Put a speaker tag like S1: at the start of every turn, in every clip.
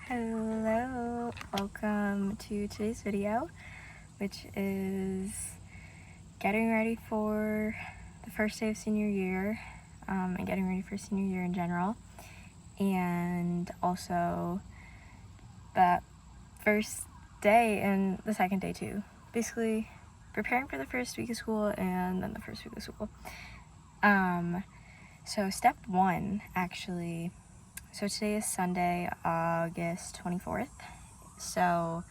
S1: Hello, welcome to today's video, which is getting ready for the first day of senior year, and getting ready for senior year in general, and also that first day and the second day too. Basically, preparing for the first week of school and then the first week of school. So step one, actually. So today is Sunday, August 24th. So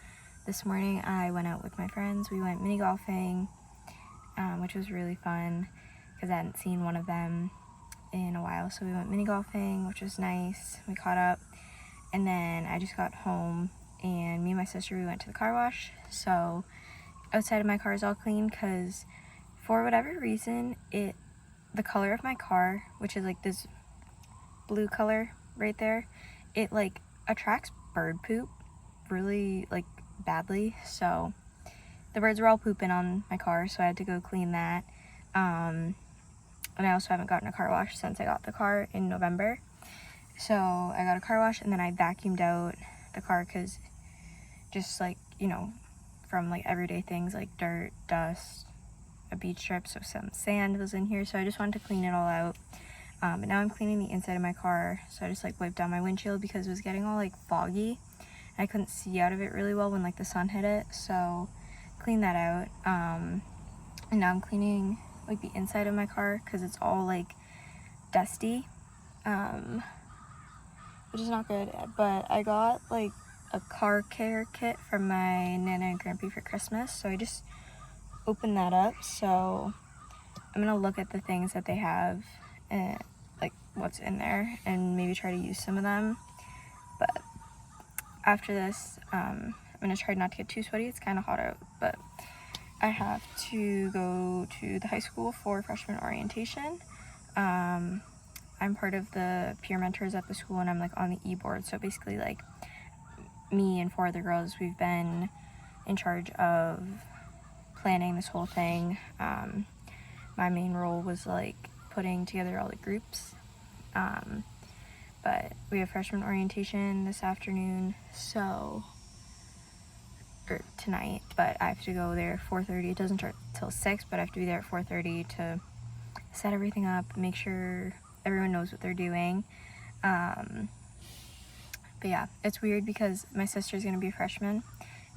S1: this morning I went out with my friends. We went mini golfing, which was really fun because I hadn't seen one of them in a while. So we went mini golfing, which was nice. We caught up, and then I just got home, and me and my sister, we went to the car wash. So outside of my car is all clean because for whatever reason, the color of my car, which is like this blue color right there, it like attracts bird poop really like badly. So the birds were all pooping on my car, so I had to go clean that. And I also haven't gotten a car wash since I got the car in November. So I got a car wash, and then I vacuumed out the car because just like, you know, from like everyday things like dirt, dust, a beach strip, so some sand was in here, so I just wanted to clean it all out. But now I'm cleaning the inside of my car, so I just like wiped down my windshield because it was getting all like foggy. I couldn't see out of it really well when like the sun hit it, so clean that out. And now I'm cleaning like the inside of my car because it's all like dusty, which is not good. But I got like a car care kit from my Nana and Grampy for Christmas, so I just opened that up. So I'm gonna look at the things that they have and like what's in there and maybe try to use some of them. But after this, I'm gonna try not to get too sweaty. It's kind of hot out, but I have to go to the high school for freshman orientation. I'm part of the peer mentors at the school, and I'm like on the e-board. So basically, like me and 4 other girls, we've been in charge of planning this whole thing. My main role was like putting together all the groups. But we have freshman orientation this afternoon, or tonight, but I have to go there at 4:30. It doesn't start till 6, but I have to be there at 4:30 to set everything up, make sure everyone knows what they're doing. But yeah, it's weird because my sister's gonna be a freshman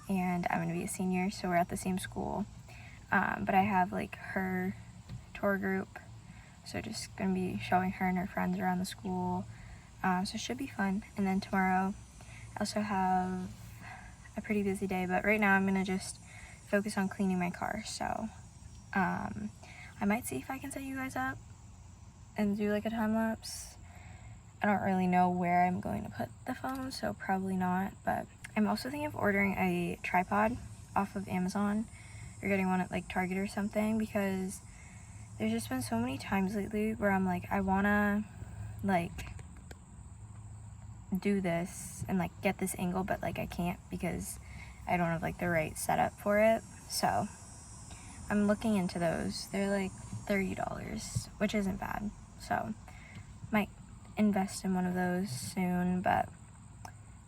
S1: and I'm gonna be a senior, so we're at the same school. But I have like her tour group, so just gonna be showing her and her friends around the school. So it should be fun. And then tomorrow I also have a pretty busy day, but right now I'm gonna just focus on cleaning my car. So I might see if I can set you guys up and do like a time lapse. I don't really know where I'm going to put the phone, so probably not. But I'm also thinking of ordering a tripod off of Amazon or getting one at like Target or something, because there's just been so many times lately where I'm like, I wanna like do this and like get this angle, but like I can't because I don't have like the right setup for it. So I'm looking into those. They're like $30, which isn't bad. So might invest in one of those soon, but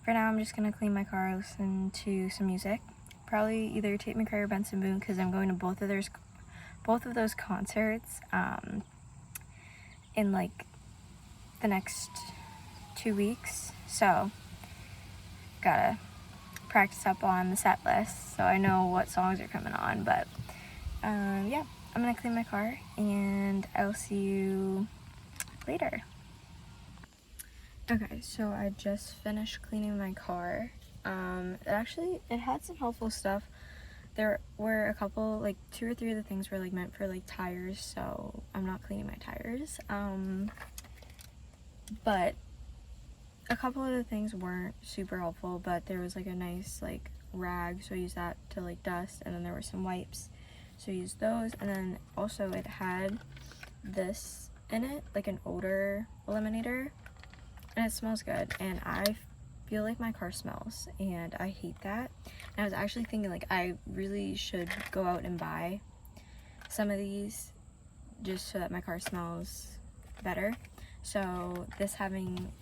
S1: for now I'm just gonna clean my car, listen to some music, probably either Tate McRae or Benson Boone, because I'm going to both of those concerts in like the next 2 weeks, so gotta practice up on the set list so I know what songs are coming on. But yeah, I'm gonna clean my car and I'll see you later. Okay, so I just finished cleaning my car. It had some helpful stuff. There were a couple, like 2 or 3 of the things were like meant for like tires, so I'm not cleaning my tires. But a couple of the things weren't super helpful, but there was like a nice like rag, so I used that to like dust, and then there were some wipes, so I used those. And then also it had this in it, like an odor eliminator, and it smells good, and I feel like my car smells and I hate that. And I was actually thinking like I really should go out and buy some of these just so that my car smells better. So this having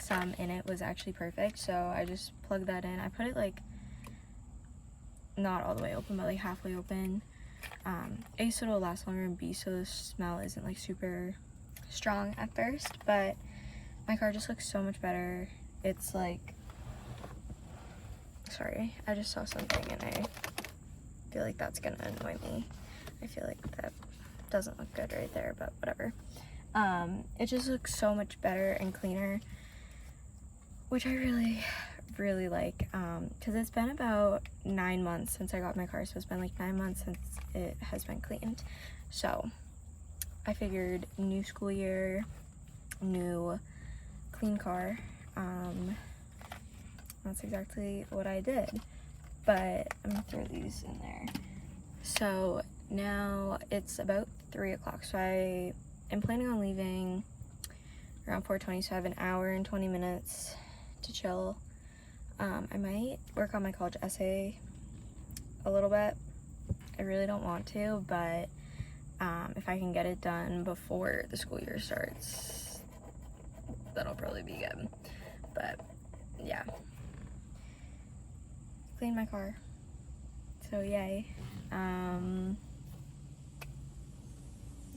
S1: some in it was actually perfect, so I just plugged that in. I put it like not all the way open, but like halfway open. A, so it'll last longer, and B, so the smell isn't like super strong at first, but my car just looks so much better. It's like, sorry, I just saw something and I feel like that's gonna annoy me. I feel like that doesn't look good right there, but whatever. It just looks so much better and cleaner, which I really like, because it's been about 9 months since I got my car, so it's been like 9 months since it has been cleaned. So I figured new school year, new clean car. That's exactly what I did, but I'm gonna throw these in there. So now it's about 3 o'clock, so I am planning on leaving around 4:20, so I have an hour and 20 minutes to chill. I might work on my college essay a little bit. I really don't want to, but if I can get it done before the school year starts, that'll probably be good. But yeah, clean my car, so yay.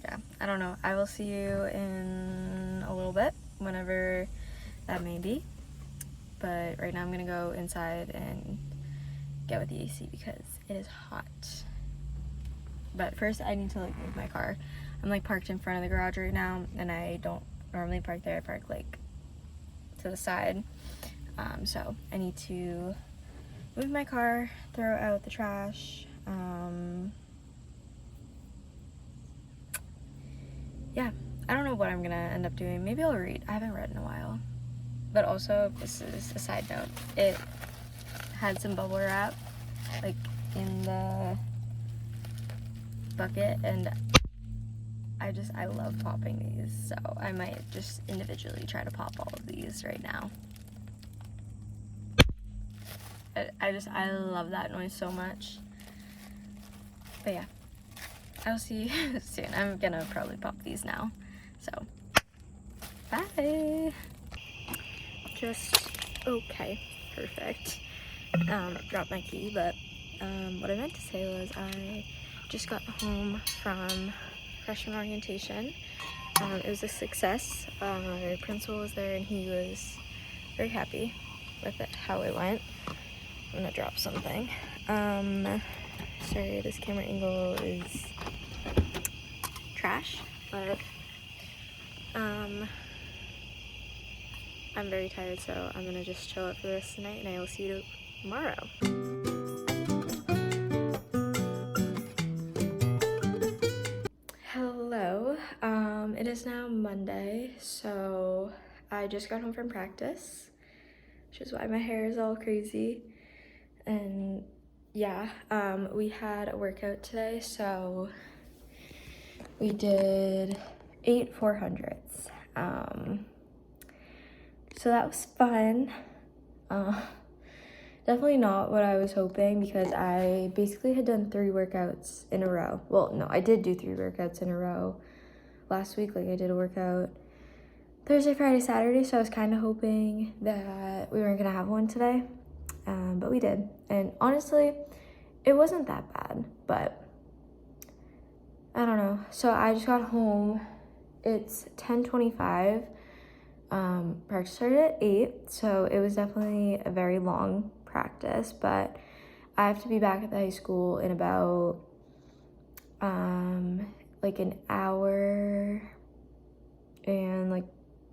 S1: Yeah, I don't know, I will see you in a little bit, whenever that may be, but right now I'm gonna go inside and get with the AC because it is hot. But first I need to like move my car. I'm like parked in front of the garage right now, and I don't normally park there. I park like to the side, so I need to move my car, throw out the trash. Yeah, I don't know what I'm gonna end up doing. Maybe I'll read. I haven't read in a while. But also, this is a side note, it had some bubble wrap like in the bucket, and I love popping these, so I might just individually try to pop all of these right now. I love that noise so much. But yeah, I'll see you soon. I'm gonna probably pop these now, so bye. Okay, perfect. Dropped my key, but what I meant to say was I just got home from freshman orientation. It was a success. Our principal was there and he was very happy with it, how it went. I'm gonna drop something. Sorry, this camera angle is trash, but I'm very tired, so I'm gonna just chill out for the rest of the night, and I will see you tomorrow. Hello, it is now Monday, so I just got home from practice, which is why my hair is all crazy. And yeah, we had a workout today, so we did 8 400s. So that was fun. Definitely not what I was hoping, because I basically had done 3 workouts in a row. Well, no, I did do 3 workouts in a row last week. Like, I did a workout Thursday, Friday, Saturday, so I was kind of hoping that we weren't gonna have one today, but we did. And honestly, it wasn't that bad, but I don't know. So I just got home. It's 10:25. Practice started at 8, so it was definitely a very long practice, but I have to be back at the high school in about like an hour and like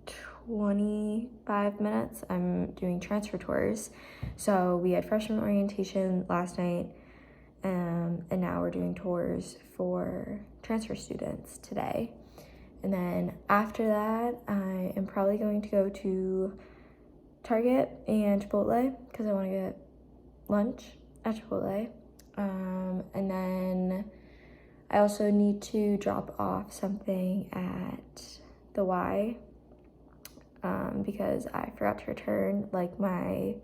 S1: 25 minutes. I'm doing transfer tours. So we had freshman orientation last night, and now we're doing tours for transfer students today. And then after that, I am probably going to go to Target and Chipotle because I want to get lunch at Chipotle. And then I also need to drop off something at the Y because I forgot to return like my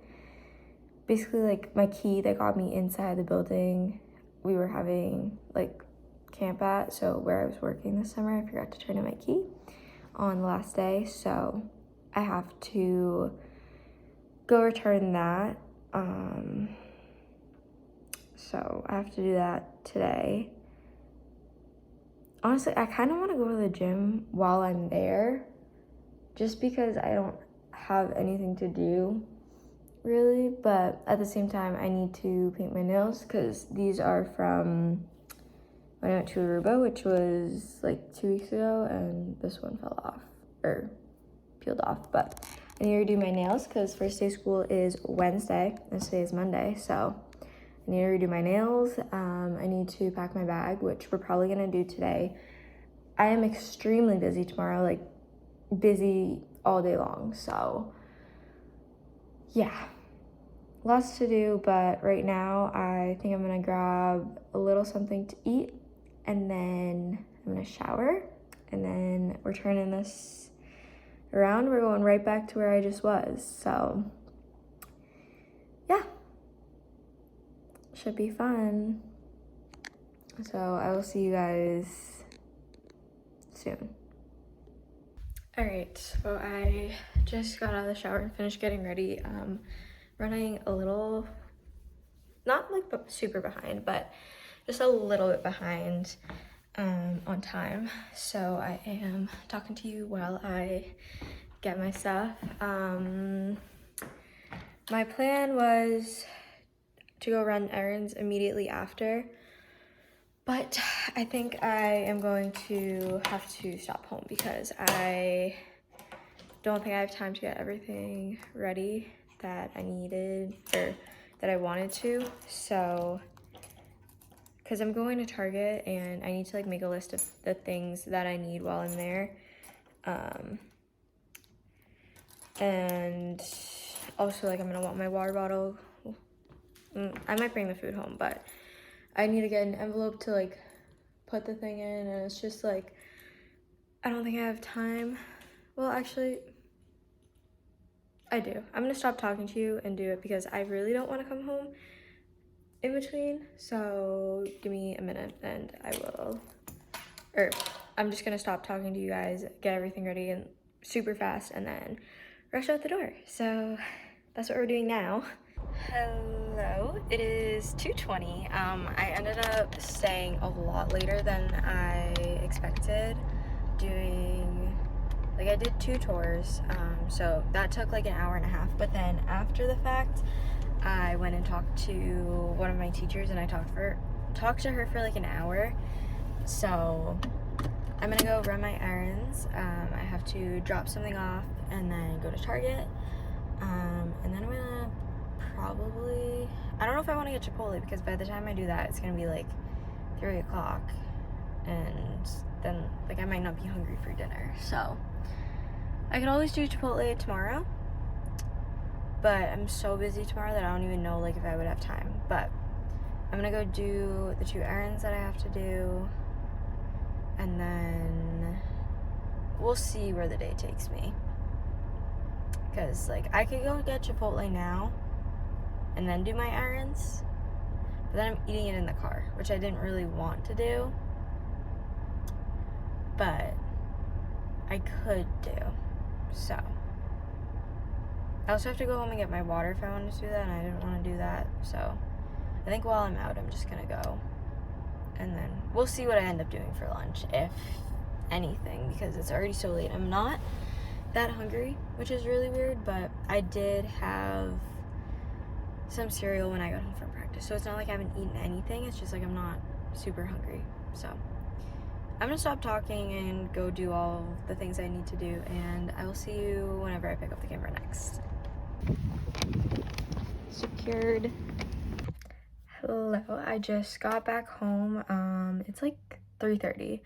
S1: key that got me inside the building we were having like camp at. So where I was working this summer, I forgot to turn in my key on the last day, so I have to go return that. So I have to do that today. Honestly, I kind of want to go to the gym while I'm there, just because I don't have anything to do really, but at the same time I need to paint my nails because these are from when I went to Aruba, which was like 2 weeks ago, and this one fell off or peeled off. But I need to redo my nails because first day of school is Wednesday and today is Monday, so I need to redo my nails. I need to pack my bag, which we're probably gonna do today. I am extremely busy tomorrow, like busy all day long, so yeah, lots to do. But right now I think I'm gonna grab a little something to eat, and then I'm gonna shower, and then we're turning this around. We're going right back to where I just was, so yeah, should be fun. So I will see you guys soon. All right, so I just got out of the shower and finished getting ready. Running a little, not like super behind, but just a little bit behind on time. So I am talking to you while I get my stuff. My plan was to go run errands immediately after, but I think I am going to have to stop home because I don't think I have time to get everything ready that I needed or that I wanted to. So, because I'm going to Target and I need to like make a list of the things that I need while I'm there. And also like I'm gonna want my water bottle. I might bring the food home, but I need to get an envelope to like put the thing in, and it's just like, I don't think I have time. Well, actually, I do. I'm gonna stop talking to you and do it because I really don't want to come home in between. So give me a minute and I will, or I'm just gonna stop talking to you guys, get everything ready and super fast, and then rush out the door. So that's what we're doing now. Hello, it is 2:20. I ended up staying a lot later than I expected, I did 2 tours, so that took like an hour and a half, but then after the fact, I went and talked to one of my teachers, and I talked to her for like an hour. So I'm gonna go run my errands. I have to drop something off and then go to Target, and then I'm gonna probably, I don't know if I want to get Chipotle because by the time I do that, it's gonna be like 3 o'clock, and then like I might not be hungry for dinner. So I could always do Chipotle tomorrow, but I'm so busy tomorrow that I don't even know like if I would have time. But I'm gonna go do the 2 errands that I have to do, and then we'll see where the day takes me. Because like I could go get Chipotle now and then do my errands, but then I'm eating it in the car, which I didn't really want to do, but I could do. So I also have to go home and get my water if I wanted to do that, and I didn't want to do that. So I think while I'm out, I'm just gonna go, and then we'll see what I end up doing for lunch, if anything, because it's already so late. I'm not that hungry, which is really weird, but I did have some cereal when I got home from practice, so it's not like I haven't eaten anything. It's just like I'm not super hungry. So I'm gonna stop talking and go do all the things I need to do, and I will see you whenever I pick up the camera next. Secured. Hello, I just got back home. It's like 3:30.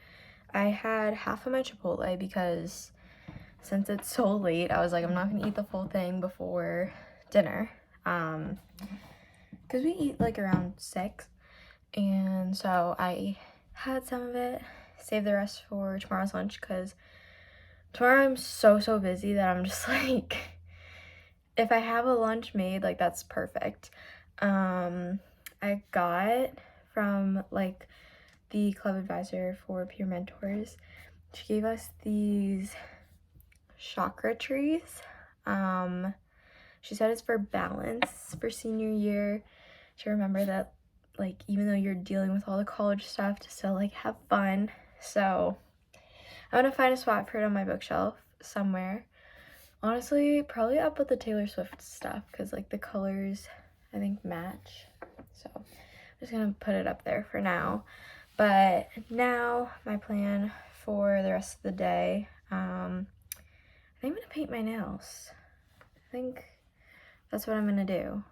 S1: I had half of my Chipotle because since it's so late, I was like, I'm not gonna eat the full thing before dinner. Because we eat like around 6, and so I had some of it, save the rest for tomorrow's lunch, because tomorrow I'm so busy that I'm just like, if I have a lunch made, like that's perfect. I got from like the club advisor for peer mentors, she gave us these chakra trees. She said it's for balance for senior year, to remember that, like, even though you're dealing with all the college stuff, to still, like, have fun. So I'm gonna find a spot for it on my bookshelf somewhere. Honestly, probably up with the Taylor Swift stuff, because, like, the colors, I think, match. So I'm just gonna put it up there for now. But now, my plan for the rest of the day, I think I'm gonna paint my nails. I think that's what I'm gonna do.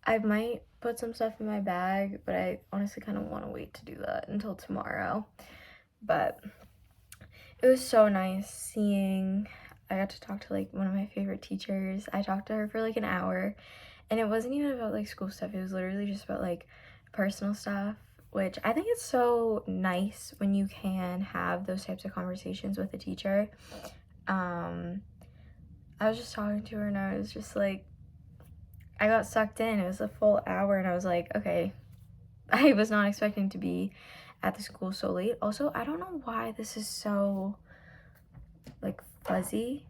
S1: I might put some stuff in my bag, but I honestly kind of want to wait to do that until tomorrow. But it was so nice seeing, I got to talk to, like, one of my favorite teachers. I talked to her for, like, an hour, and it wasn't even about, like, school stuff. It was literally just about, like, personal stuff, which I think is so nice when you can have those types of conversations with a teacher. I was just talking to her, and I was just like, I got sucked in. It was a full hour, and I was like, okay, I was not expecting to be at the school so late. Also, I don't know why this is so, like, fuzzy.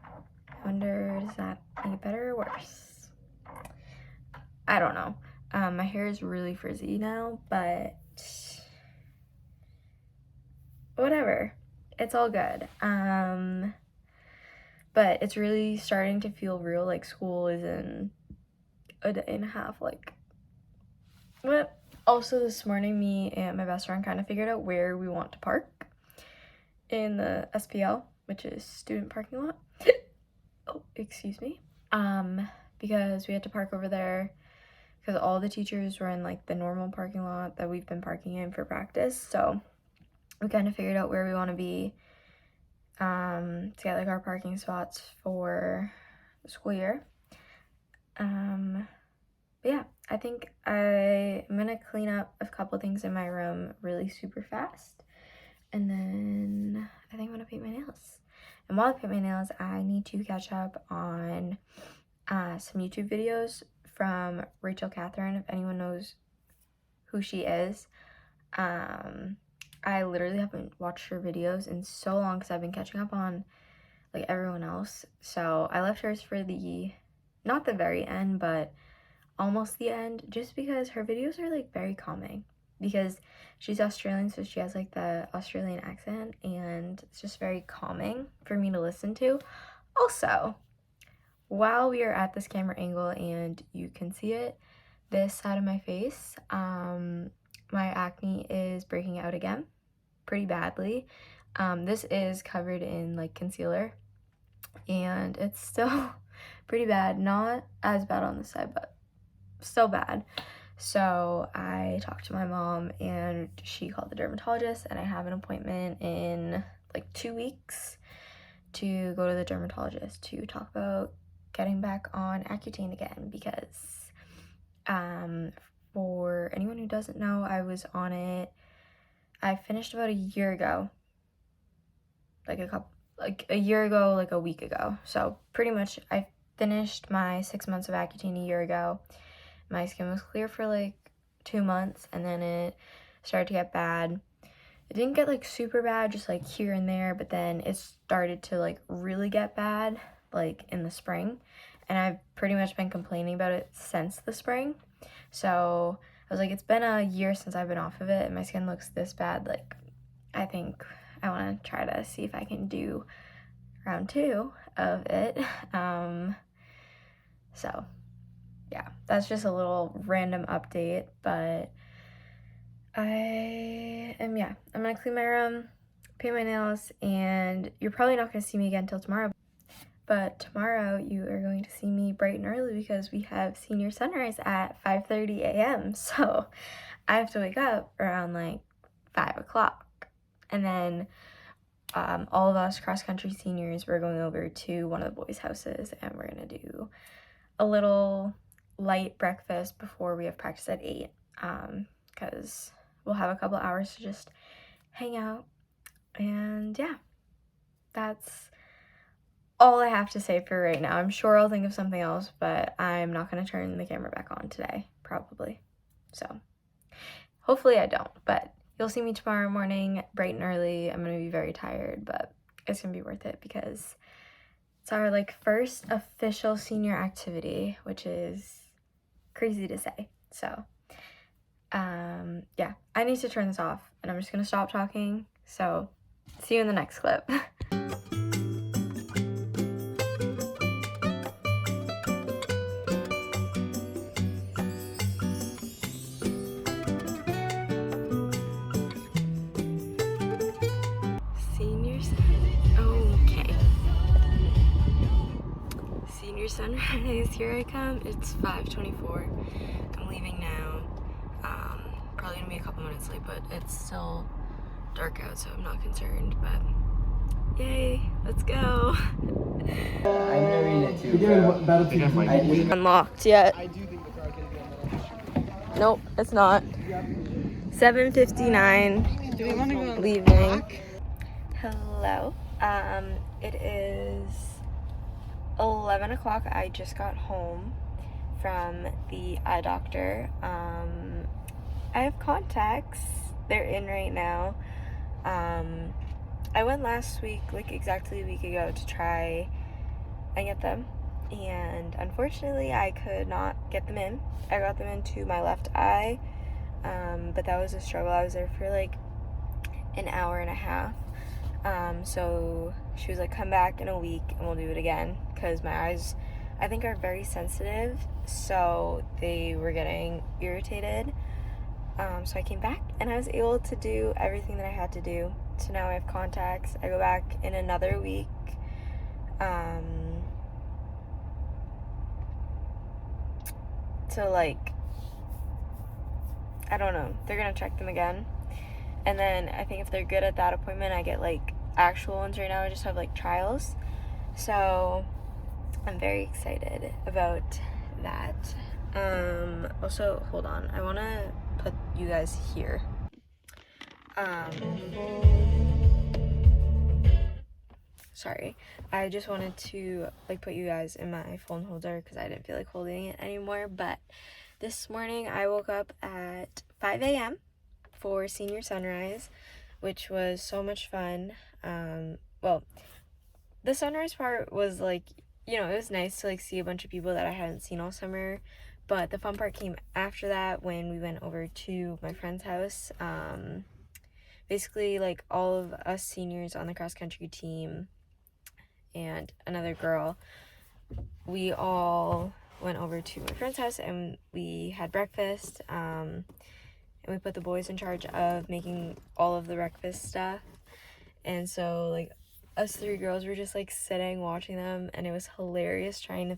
S1: I wonder, does that make it better or worse? I don't know. My hair is really frizzy now, but whatever. It's all good. But it's really starting to feel real, like school is in a day and a half, like, what? Also, this morning, me and my best friend kind of figured out where we want to park in the SPL, which is student parking lot. Oh, excuse me. Because we had to park over there because all the teachers were in, like, the normal parking lot that we've been parking in for practice. So we kind of figured out where we want to be to get, like, our parking spots for the school year. But yeah, I think I'm gonna clean up a couple things in my room really super fast, and then I think I'm gonna paint my nails. And while I paint my nails, I need to catch up on some YouTube videos from Rachel Catherine, if anyone knows who she is. I literally haven't watched her videos in so long because I've been catching up on, like, everyone else. So I left hers for not the very end, but almost the end, just because her videos are, like, very calming, because she's Australian, so she has, like, the Australian accent, and it's just very calming for me to listen to. Also, while we are at this camera angle and you can see it, this side of my face, my acne is breaking out again pretty badly. This is covered in, like, concealer, and it's still pretty bad. Not as bad on this side, but still bad. So I talked to my mom, and she called the dermatologist, and I have an appointment in, like, 2 weeks to go to the dermatologist to talk about getting back on Accutane again, because for anyone who doesn't know, I was on it, I finished about a year ago, like a year ago, like a week ago. So pretty much I finished my 6 months of Accutane a year ago. My skin was clear for, like, 2 months, and then it started to get bad. It didn't get, like, super bad, just, like, here and there, but then it started to, like, really get bad, like, in the spring, and I've pretty much been complaining about it since the spring. So I was like, it's been a year since I've been off of it, and my skin looks this bad. Like, I think I want to try to see if I can do round 2 of it. So yeah, that's just a little random update, but I'm gonna clean my room, paint my nails, and you're probably not gonna see me again till tomorrow. But tomorrow you are going to see me bright and early because we have senior sunrise at 5:30 a.m. So I have to wake up around, like, 5 o'clock. And then all of us cross-country seniors, we're going over to one of the boys' houses, and we're going to do a little light breakfast before we have practice at 8, because we'll have a couple hours to just hang out. And yeah, that's all I have to say for right now. I'm sure I'll think of something else, but I'm not going to turn the camera back on today, probably. So hopefully I don't, but you'll see me tomorrow morning bright and early. I'm gonna be very tired, but it's gonna be worth it because it's our like first official senior activity, which is crazy to say. So yeah, I need to turn this off and I'm just gonna stop talking. So see you in the next clip. Okay. Senior sunrise, here I come. It's 5:24. I'm leaving now. Probably gonna be a couple minutes late, but it's still dark out, so I'm not concerned. But yay, let's go.
S2: I've never eaten it too.
S1: Unlocked yet? Nope, it's not. 7:59.
S3: Do we want to go
S1: Leaving. Hello. It is 11 o'clock. I just got home from the eye doctor. I have contacts. They're in right now. I went last week, like exactly a week ago, to try and get them. And unfortunately, I could not get them in. I got them into my left eye, but that was a struggle. I was there for like an hour and a half. So she was like, come back in a week and we'll do it again, because my eyes, I think, are very sensitive, so they were getting irritated. So I came back and I was able to do everything that I had to do. So now I have contacts. I go back in another week. So like, I don't know, they're gonna check them again, and then I think if they're good at that appointment, I get like actual ones. Right now I just have like trials, so I'm very excited about that. Also, hold on, I want to put you guys here. Sorry, I just wanted to like put you guys in my phone holder because I didn't feel like holding it anymore. But this morning I woke up at 5 a.m. for senior sunrise, which was so much fun. Well, the sunrise part was like, you know, it was nice to like see a bunch of people that I hadn't seen all summer, but the fun part came after that when we went over to my friend's house. Basically, like, all of us seniors on the cross country team and another girl, we all went over to my friend's house and we had breakfast, and we put the boys in charge of making all of the breakfast stuff. And so like us three girls were just like sitting watching them, and it was hilarious trying to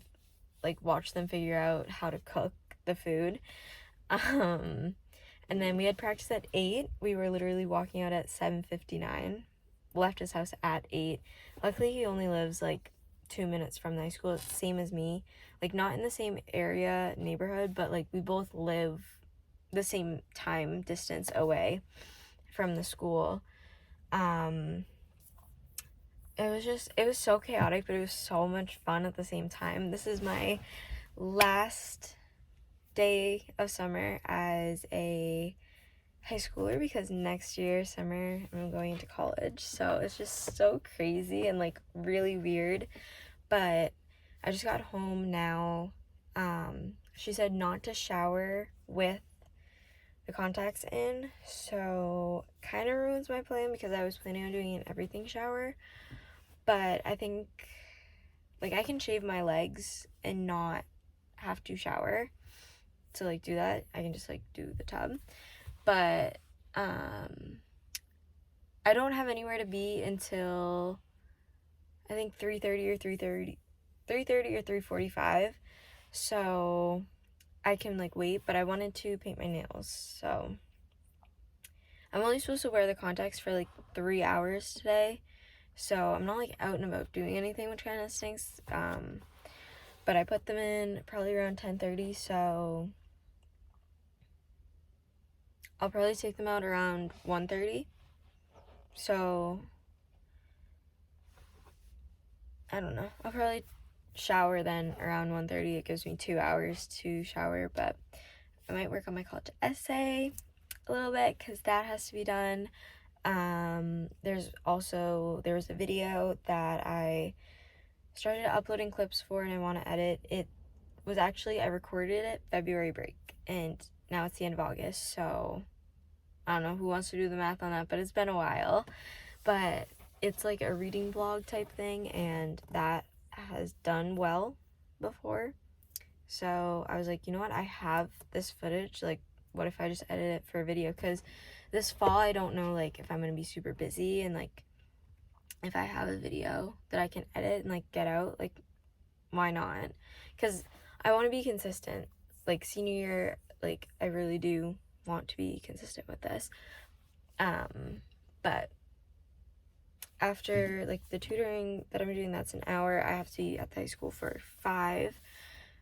S1: like watch them figure out how to cook the food. And then we had practice at 8. We were literally walking out at 7:59. Left his house at 8. Luckily, he only lives like 2 minutes from the high school. It's the same as me. Like, not in the same area, neighborhood, but like we both live the same time distance away from the school. It was so chaotic, but it was so much fun at the same time. This is my last day of summer as a high schooler, because next year summer I'm going into college, so it's just so crazy and like really weird. But I just got home now. She said not to shower with the contacts in, so kind of ruins my plan because I was planning on doing an everything shower. But I think like I can shave my legs and not have to shower to like do that. I can just like do the tub. But I don't have anywhere to be until I think 3:30 or 3:45. So I can like wait, but I wanted to paint my nails. So I'm only supposed to wear the contacts for like 3 hours today. So I'm not like out and about doing anything, which kind of stinks. But I put them in probably around 10:30, so I'll probably take them out around 1:30. So I don't know. I'll probably shower then around 1:30. It gives me 2 hours to shower, but I might work on my college essay. a little bit because that has to be done. There was a video that I started uploading clips for and I want to edit. It was actually, I recorded it February break and now it's the end of August, so I don't know who wants to do the math on that, but it's been a while. But it's like a reading blog type thing, and that has done well before. So I was like, you know what, I have this footage, like what if I just edit it for a video? Because this fall I don't know like if I'm gonna be super busy, and like if I have a video that I can edit and like get out, like why not? Because I want to be consistent. Like senior year, like I really do want to be consistent with this. But after like the tutoring that I'm doing, that's an hour. I have to be at the high school for 5.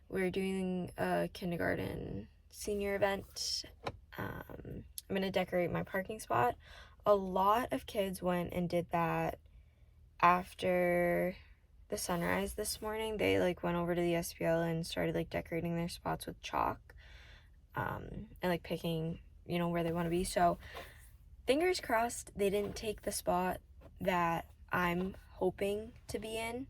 S1: We're doing a kindergarten senior event. I'm gonna decorate my parking spot. A lot of kids went and did that after the sunrise this morning. They like went over to the SPL and started like decorating their spots with chalk, and like picking, you know, where they want to be. So fingers crossed they didn't take the spot that I'm hoping to be in.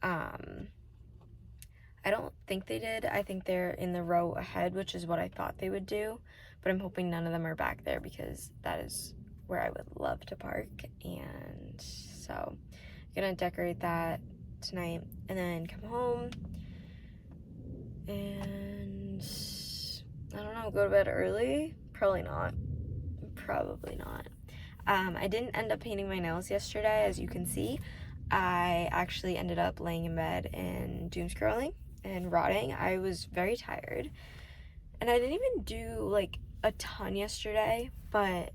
S1: I don't think they did. I think they're in the row ahead, which is what I thought they would do, but I'm hoping none of them are back there because that is where I would love to park. And so I'm gonna decorate that tonight and then come home and I don't know, go to bed early. Probably not. I didn't end up painting my nails yesterday, as you can see. I actually ended up laying in bed and doom scrolling and rotting. I was very tired, and I didn't even do like a ton yesterday, but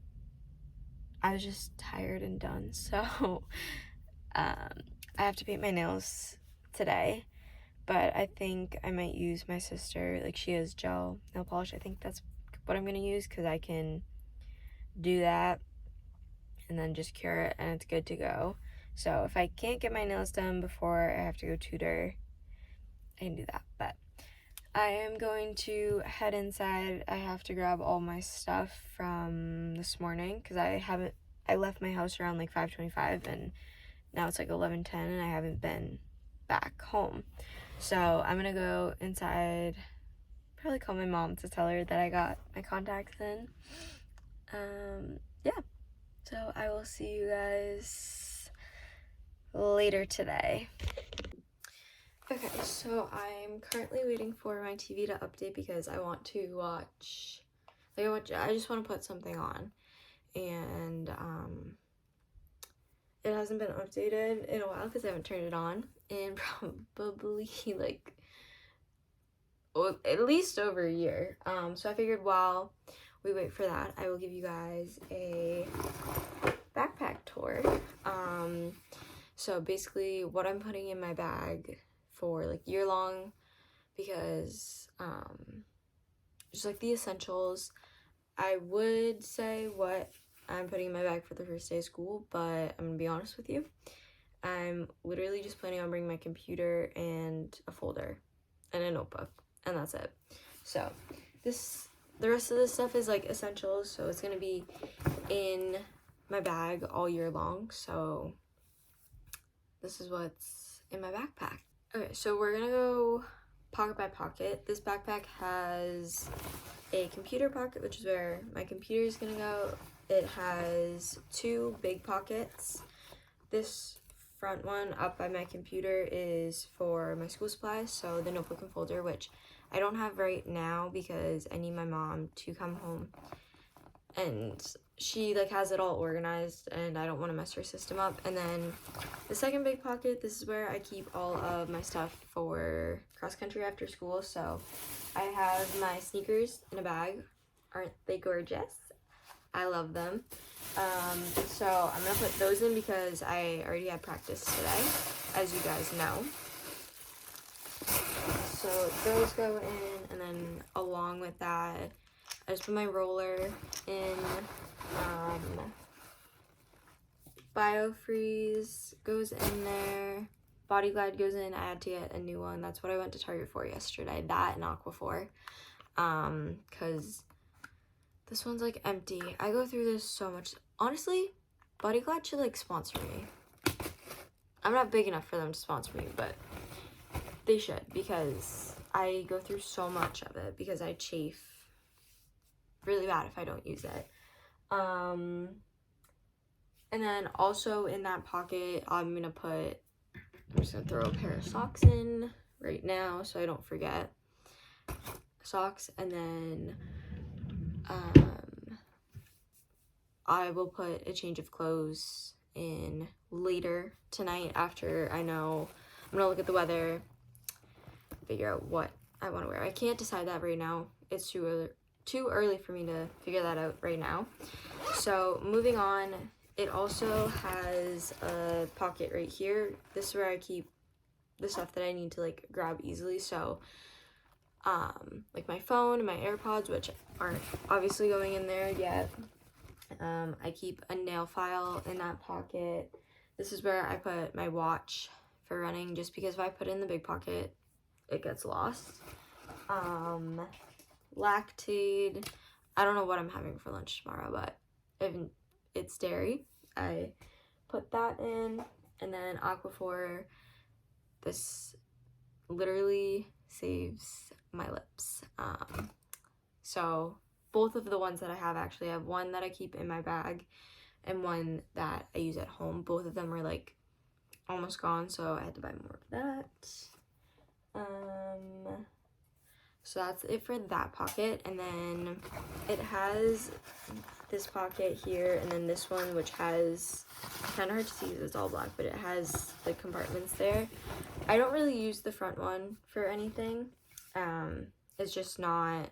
S1: I was just tired and done. So I have to paint my nails today, but I think I might use my sister, like she has gel nail polish. I think that's what I'm gonna use because I can do that and then just cure it and it's good to go. So if I can't get my nails done before I have to go tutor, I can do that. But I am going to head inside. I have to grab all my stuff from this morning because I left my house around like 5:25 and now it's like 11:10 and I haven't been back home. So I'm gonna go inside, probably call my mom to tell her that I got my contacts in. Yeah, so I will see you guys later today. Okay, so I'm currently waiting for my TV to update because I want to watch, I just want to put something on, and it hasn't been updated in a while because I haven't turned it on in probably like at least over a year. So I figured while we wait for that, I will give you guys a backpack tour. So basically what I'm putting in my bag for like year long, because just like the essentials. I would say what I'm putting in my bag for the first day of school, but I'm gonna be honest with you. I'm literally just planning on bringing my computer and a folder and a notebook, and that's it. So the rest of this stuff is like essentials, so it's gonna be in my bag all year long. So this is what's in my backpack. Okay, so we're gonna go pocket by pocket. This backpack has a computer pocket, which is where my computer is gonna go. It has 2 big pockets. This front one up by my computer is for my school supplies, so the notebook and folder, which I don't have right now because I need my mom to come home and she like has it all organized and I don't want to mess her system up. And then the second big pocket, this is where I keep all of my stuff for cross country after school. So I have my sneakers in a bag. Aren't they gorgeous? I love them. So I'm gonna put those in because I already had practice today, as you guys know. So those go in, and then along with that, I just put my roller in. BioFreeze goes in there. Body Glide goes in. I had to get a new one. That's what I went to Target for yesterday. That and Aquaphor. Because This one's like empty. I go through this so much. Honestly, Body Glad should like sponsor me. I'm not big enough for them to sponsor me, but they should, because I go through so much of it because I chafe really bad if I don't use it. And then also in that pocket, I'm just gonna throw a pair of socks in right now so I don't forget. Socks, and then I will put a change of clothes in later tonight after I know. I'm gonna look at the weather, figure out what I want to wear. I can't decide that right now. It's too early for me to figure that out right now. So moving on, it also has a pocket right here. This is where I keep the stuff that I need to like grab easily. So like my phone and my AirPods, which aren't obviously going in there yet. I keep a nail file in that pocket. This is where I put my watch for running, just because if I put it in the big pocket, it gets lost. Lactaid. I don't know what I'm having for lunch tomorrow, but if it's dairy, I put that in. And then Aquaphor. This literally saves my lips. So both of the ones that I have, actually, I have one that I keep in my bag and one that I use at home. Both of them are like almost gone, so I had to buy more of that. So that's it for that pocket. And then it has this pocket here, and then this one, which has, kind of hard to see because it's all black, but it has the compartments there. I don't really use the front one for anything. It's just not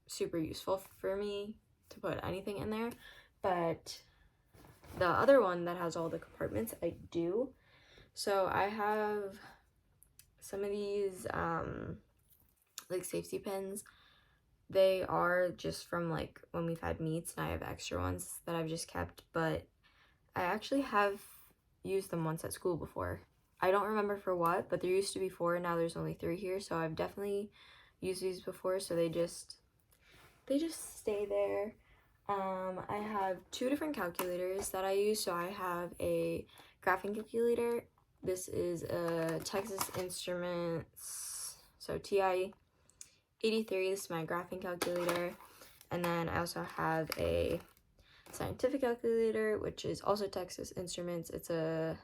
S1: super useful for me to put anything in there, but the other one that has all the compartments, I do. So I have some of these like safety pins. They are just from like when we've had meets, and I have extra ones that I've just kept, but I actually have used them once at school before. I don't remember for what, but there used to be 4, and now there's only 3 here, so I've definitely used these before, so they just stay there. I have 2 different calculators that I use. So I have a graphing calculator. This is a Texas Instruments, so TI-83. This is my graphing calculator. And then I also have a scientific calculator, which is also Texas Instruments. It's a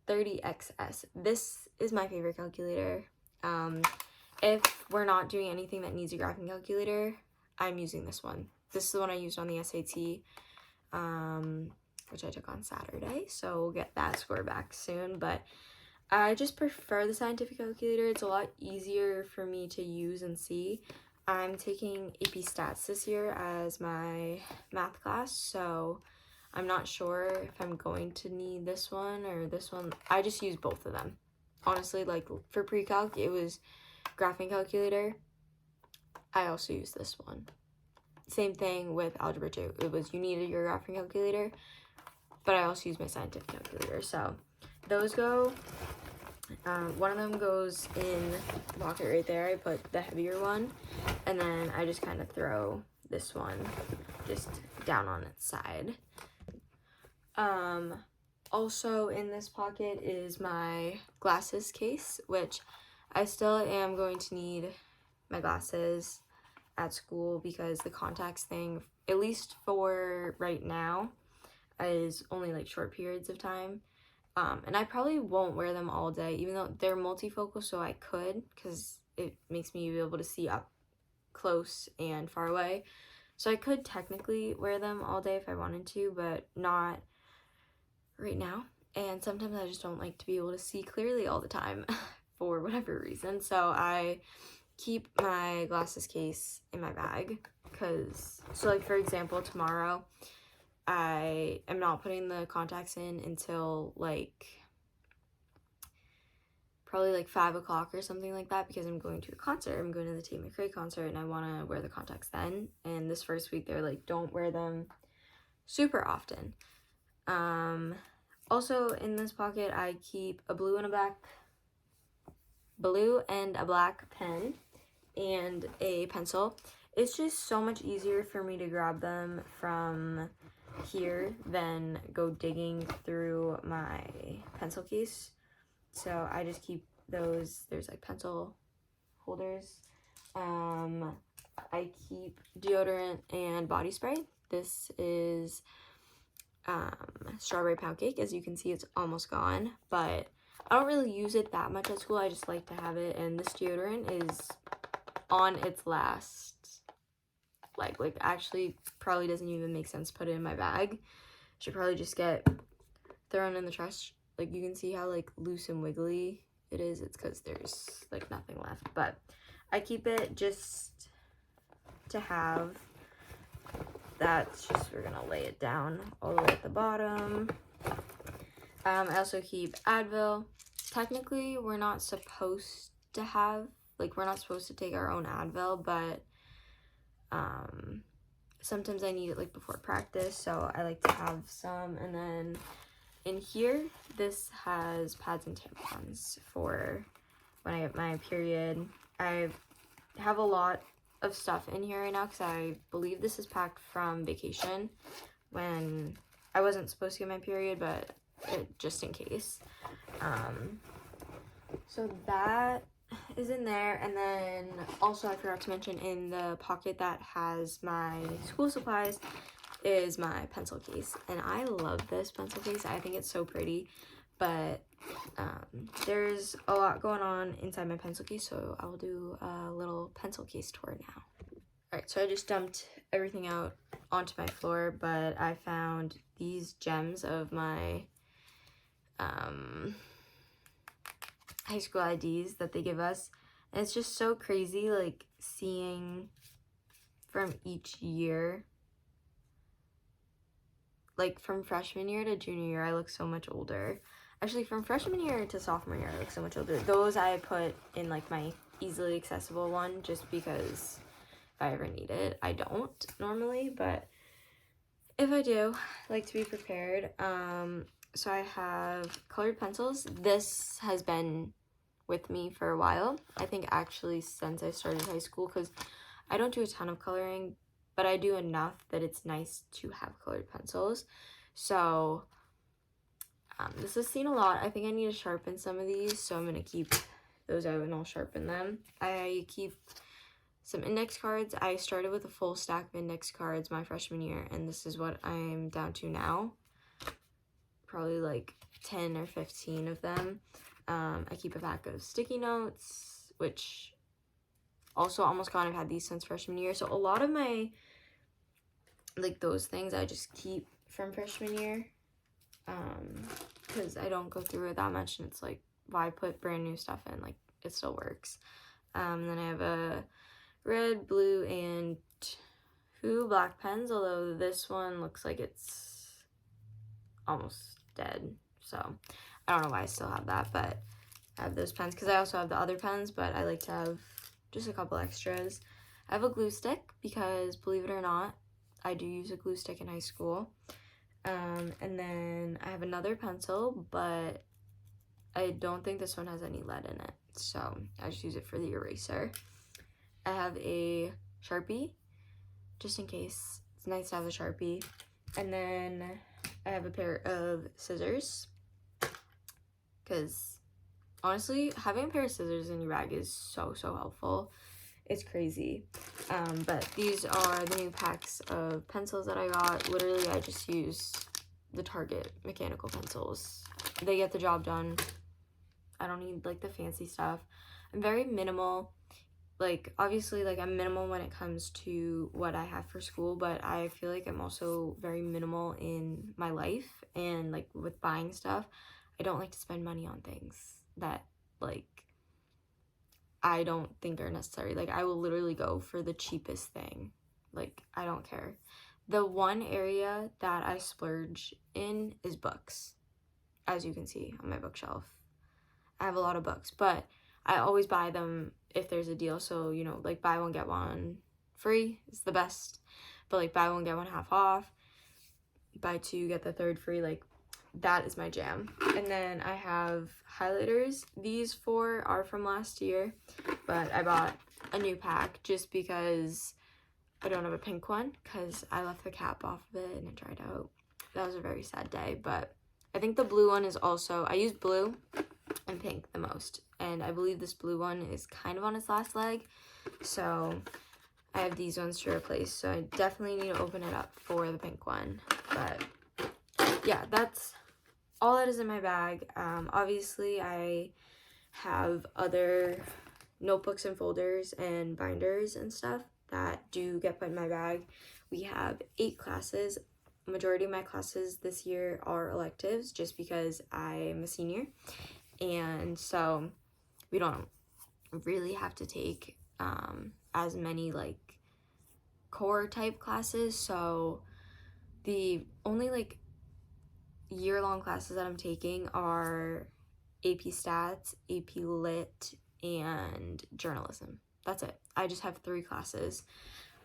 S1: 30XS. This is my favorite calculator. If we're not doing anything that needs a graphing calculator, I'm using this one. This is the one I used on the SAT, which I took on Saturday, so we'll get that score back soon. But I just prefer the scientific calculator. It's a lot easier for me to use and see. I'm taking AP Stats this year as my math class, so I'm not sure if I'm going to need this one or this one. I just use both of them. Honestly, like for pre-calc, it was graphing calculator. I also use this one. Same thing with Algebra 2. It was, you needed your graphing calculator, but I also use my scientific calculator. So those go, one of them goes in the pocket right there. I put the heavier one, and then I just kind of throw this one just down on its side. Also in this pocket is my glasses case, which I still am going to need my glasses at school because the contacts thing, at least for right now, is only like short periods of time. And I probably won't wear them all day, even though they're multifocal, so I could, because it makes me be able to see up close and far away. So I could technically wear them all day if I wanted to, but not right now. And sometimes I just don't like to be able to see clearly all the time for whatever reason. So I keep my glasses case in my bag because, so like for example, tomorrow I am not putting the contacts in until like probably like 5 o'clock or something like that, because I'm going to a concert. I'm going to the Tate McRae concert, and I want to wear the contacts then. And this first week they're like, don't wear them super often. Also in this pocket I keep a blue and a black pen and a pencil. it's just so much easier for me to grab them from here than go digging through my pencil case. So I just keep those. There's like pencil holders. I keep deodorant and body spray. This is strawberry pound cake. As you can see, it's almost gone, but I don't really use it that much at school. I just like to have it. And this deodorant is on its last, like actually probably doesn't even make sense to put it in my bag. Should probably just get thrown in the trash. Like, you can see how like loose and wiggly it is. It's because there's like nothing left, but I keep it just to have. That's just, we're gonna lay it down all the way at the bottom. I also keep Advil. Technically, we're not supposed to have, like, we're not supposed to take our own Advil, but sometimes I need it like before practice, so I like to have some. And then in here, this has pads and tampons for when I get my period. I have a lot of stuff in here right now because I believe this is packed from vacation when I wasn't supposed to get my period, but just in case. So that is in there. And then also I forgot to mention, in the pocket that has my school supplies is my pencil case, and I love this pencil case. I think it's so pretty, but there's a lot going on inside my pencil case, so I will do a little pencil case tour now. Alright, so I just dumped everything out onto my floor, but I found these gems of my high school IDs that they give us, and it's just so crazy, like, seeing from each year. Like, from freshman year to junior year, I look so much older. Actually, from freshman year to sophomore year, I look so much older. Those I put in, like, my easily accessible one, just because if I ever need it. I don't normally, but if I do, I like to be prepared. So I have colored pencils. This has been with me for a while. I think actually since I started high school, because I don't do a ton of coloring, but I do enough that it's nice to have colored pencils. So this is seen a lot. I think I need to sharpen some of these, so I'm going to keep those out and I'll sharpen them. I keep some index cards. I started with a full stack of index cards my freshman year, and this is what I'm down to now. Probably like 10 or 15 of them. I keep a pack of sticky notes, which also almost gone. I've had these since freshman year. So a lot of my, like, those things I just keep from freshman year, because I don't go through it that much, and it's like, why put brand new stuff in? Like, it still works. Then I have a red, blue, and 2 black pens, although this one looks like it's almost dead, so I don't know why I still have that, but I have those pens because I also have the other pens, but I like to have just a couple extras. I have a glue stick because, believe it or not, I do use a glue stick in high school. And then I have another pencil, but I don't think this one has any lead in it, so I just use it for the eraser. I have a Sharpie, just in case. It's nice to have a Sharpie. And then I have a pair of scissors, because honestly, having a pair of scissors in your bag is so helpful. It's crazy. But these are the new packs of pencils that I got. Literally, I just use the Target mechanical pencils. They get the job done. I don't need, like, the fancy stuff. I'm very minimal. Like, obviously, like, I'm minimal when it comes to what I have for school, but I feel like I'm also very minimal in my life, and, like, with buying stuff. I don't like to spend money on things that, like, I don't think are necessary. Like, I will literally go for the cheapest thing. Like, I don't care. The one area that I splurge in is books, as you can see on my bookshelf. I have a lot of books, but I always buy them if there's a deal. So, you know, like, buy one, get one free is the best. But, like, buy one, get one half off. Buy 2, get the 3rd free. Like, that is my jam. And then I have highlighters. These 4 are from last year, but I bought a new pack just because I don't have a pink one because I left the cap off of it and it dried out. That was a very sad day, but I think the blue one is also, I use blue and pink the most, and I believe this blue one is kind of on its last leg, so I have these ones to replace, so I definitely need to open it up for the pink one. But yeah, that's all that is in my bag. Obviously I have other notebooks and folders and binders and stuff that do get put in my bag. We have 8 classes. Majority of my classes this year are electives just because I'm a senior, and so we don't really have to take as many like core type classes. So the only like year-long classes that I'm taking are AP Stats, AP Lit, and Journalism. That's it. I just have 3 classes,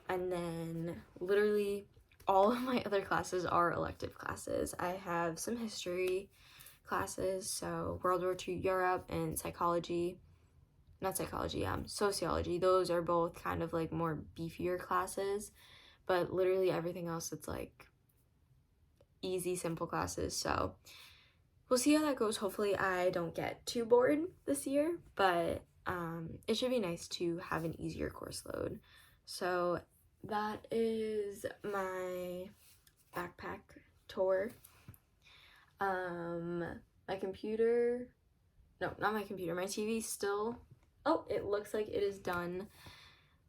S1: and then literally all of my other classes are elective classes. I have some history classes, so World War II Europe and sociology. Those are both kind of like more beefier classes, but literally everything else, it's like easy, simple classes. So we'll see how that goes. Hopefully I don't get too bored this year, but it should be nice to have an easier course load. So that is my backpack tour. My computer, no, not my computer, my TV still, oh, it looks like it is done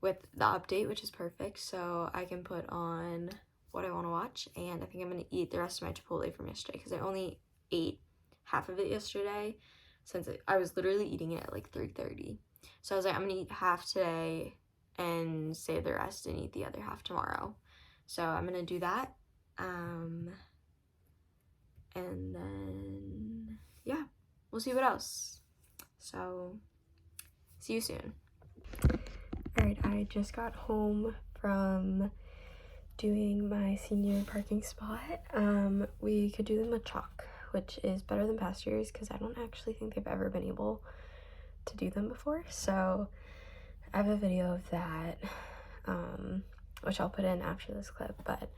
S1: with the update, which is perfect, so I can put on what I want to watch, and I think I'm going to eat the rest of my Chipotle from yesterday, because I only ate half of it yesterday, since I was literally eating it at like 3:30, so I was like, I'm going to eat half today, and save the rest, and eat the other half tomorrow, so I'm going to do that, and then, yeah, we'll see what else. So, see you soon. Alright, I just got home from doing my senior parking spot. We could do them with chalk, which is better than past years because I don't actually think they've ever been able to do them before. So, I have a video of that, which I'll put in after this clip, but,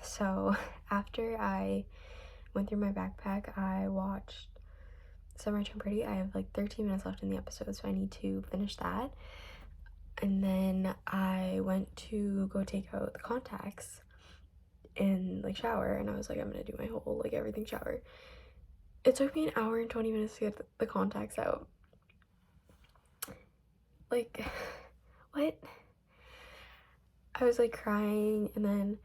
S1: so after I went through my backpack, I watched Summer Turned Pretty. I have like 13 minutes left in the episode, so I need to finish that. And then I went to go take out the contacts and like shower, and I was like, I'm gonna do my whole like everything shower. It took me 1 hour and 20 minutes to get the contacts out. Like, what? I was like crying, and then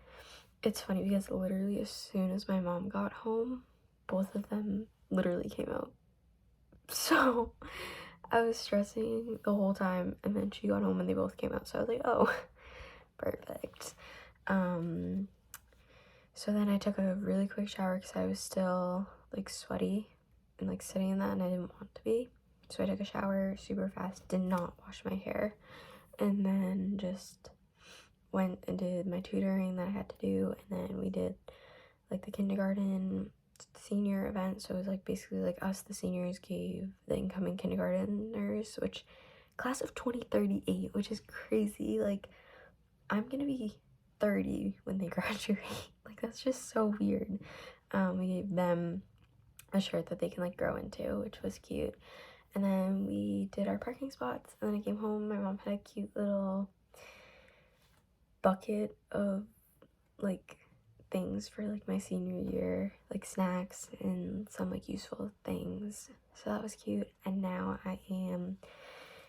S1: it's funny because literally as soon as my mom got home, both of them literally came out. So I was stressing the whole time, and then she got home and they both came out, so I was like, oh, perfect. So then I took a really quick shower because I was still like sweaty and like sitting in that, and I didn't want to be, so I took a shower super fast, did not wash my hair, and then just went and did my tutoring that I had to do, and then we did like the kindergarten senior event. So it was like basically like us, the seniors, gave the incoming kindergarteners, which class of 2038, which is crazy. Like, I'm gonna be 30 when they graduate. Like, that's just so weird. We gave them a shirt that they can like grow into, which was cute. And then we did our parking spots, and then I came home. My mom had a cute little bucket of like things for like my senior year, like snacks and some like useful things, so that was cute. And now I am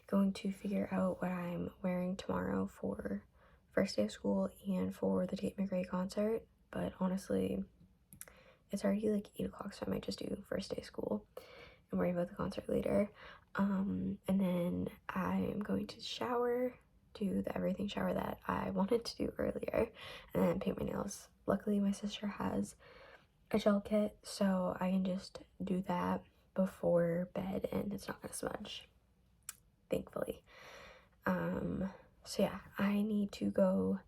S1: going to figure out what I'm wearing tomorrow for first day of school and for the Tate McRae concert, but honestly it's already like 8 o'clock, so I might just do first day of school and worry about the concert later. And then I'm going to shower, do the everything shower that I wanted to do earlier, and then paint my nails. Luckily my sister has a gel kit, so I can just do that before bed and it's not gonna smudge, thankfully. So yeah, I need to go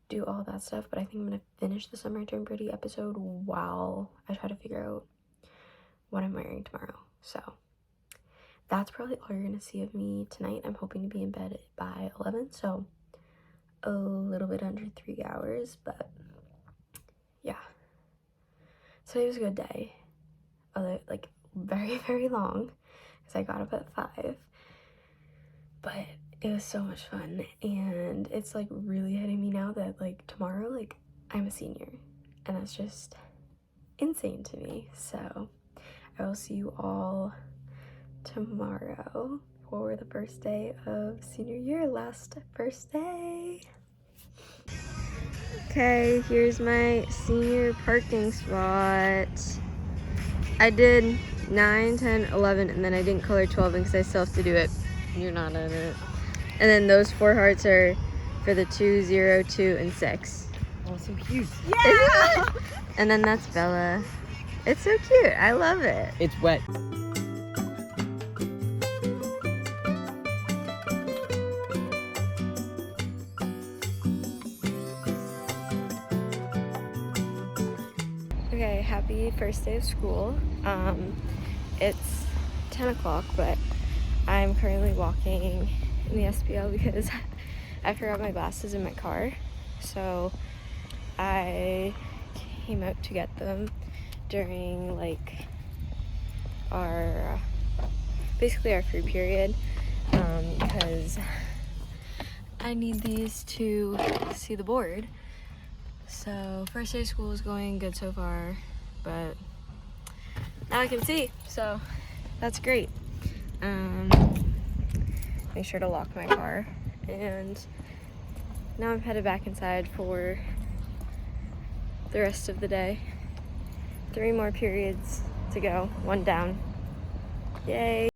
S1: do all that stuff, but I think I'm gonna finish the Summer Turned Pretty episode while I try to figure out what I'm wearing tomorrow. So that's probably all you're gonna see of me tonight. I'm hoping to be in bed by 11, so a little bit under 3 hours, but yeah. Today was a good day. Although, like, very, very long, because I got up at 5. But it was so much fun, and it's, like, really hitting me now that, like, tomorrow, like, I'm a senior, and that's just insane to me. So I will see you all tomorrow for the first day of senior year, first day. Okay, here's my senior parking spot. I did 9, 10, 11, and then I didn't color 12 because I still have to do it. You're not in it. And then those 4 hearts are for the 2, 0, 2, and 6.
S2: Oh, so cute.
S1: Yeah! And then that's Bella. It's so cute. I love it.
S2: It's wet.
S1: Okay, happy first day of school. It's 10 o'clock, but I'm currently walking in the SPL because I forgot my glasses in my car. So I came out to get them during like basically our free period, because I need these to see the board. So first day of school is going good so far, but now I can see, so that's great. Make sure to lock my car, and now I'm headed back inside for the rest of the day. 3 more periods to go, 1 down. Yay!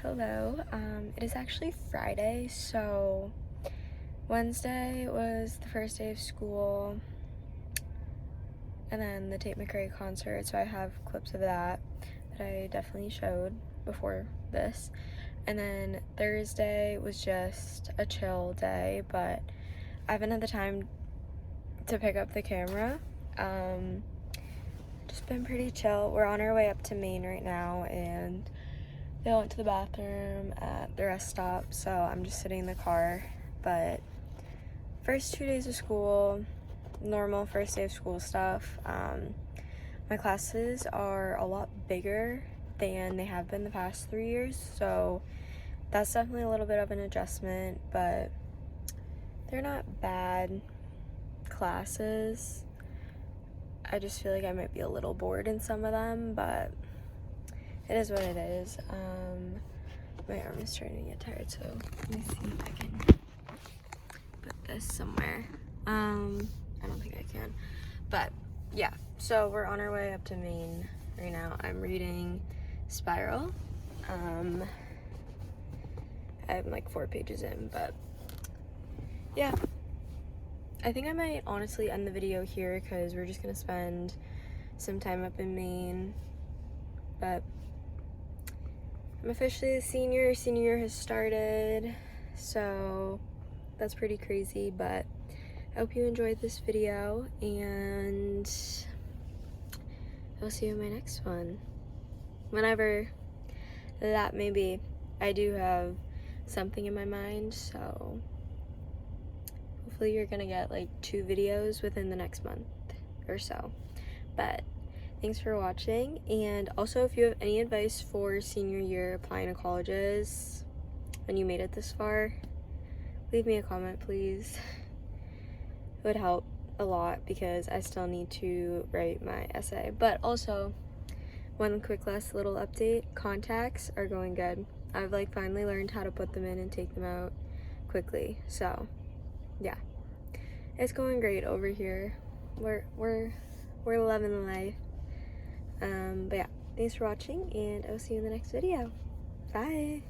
S1: Hello, it is actually Friday, so Wednesday was the first day of school, and then the Tate McRae concert, so I have clips of that I definitely showed before this. And then Thursday was just a chill day, but I haven't had the time to pick up the camera. Just been pretty chill. We're on our way up to Maine right now, and they went to the bathroom at the rest stop, so I'm just sitting in the car. But first 2 days of school, normal first day of school stuff. My classes are a lot bigger than they have been the past 3 years, so that's definitely a little bit of an adjustment, but they're not bad classes. I just feel like I might be a little bored in some of them, but it is what it is. My arm is starting to get tired, so let me see if I can put this somewhere. I don't think I can, but yeah, so we're on our way up to Maine right now. I'm reading Spiral. I'm like 4 pages in, but yeah, I think I might honestly end the video here because we're just gonna spend some time up in Maine. But I'm officially a senior. Senior year has started, so that's pretty crazy, but I hope you enjoyed this video, and I'll see you in my next one. Whenever that may be. I do have something in my mind, so hopefully you're gonna get like 2 videos within the next month or so. But thanks for watching, and also if you have any advice for senior year applying to colleges when you made it this far, leave me a comment, please. It would help a lot because I still need to write my essay. But also, one quick last little update, contacts are going good. I've like finally learned how to put them in and take them out quickly. So yeah, it's going great over here. We're loving life. But yeah, thanks for watching, and I'll see you in the next video. Bye.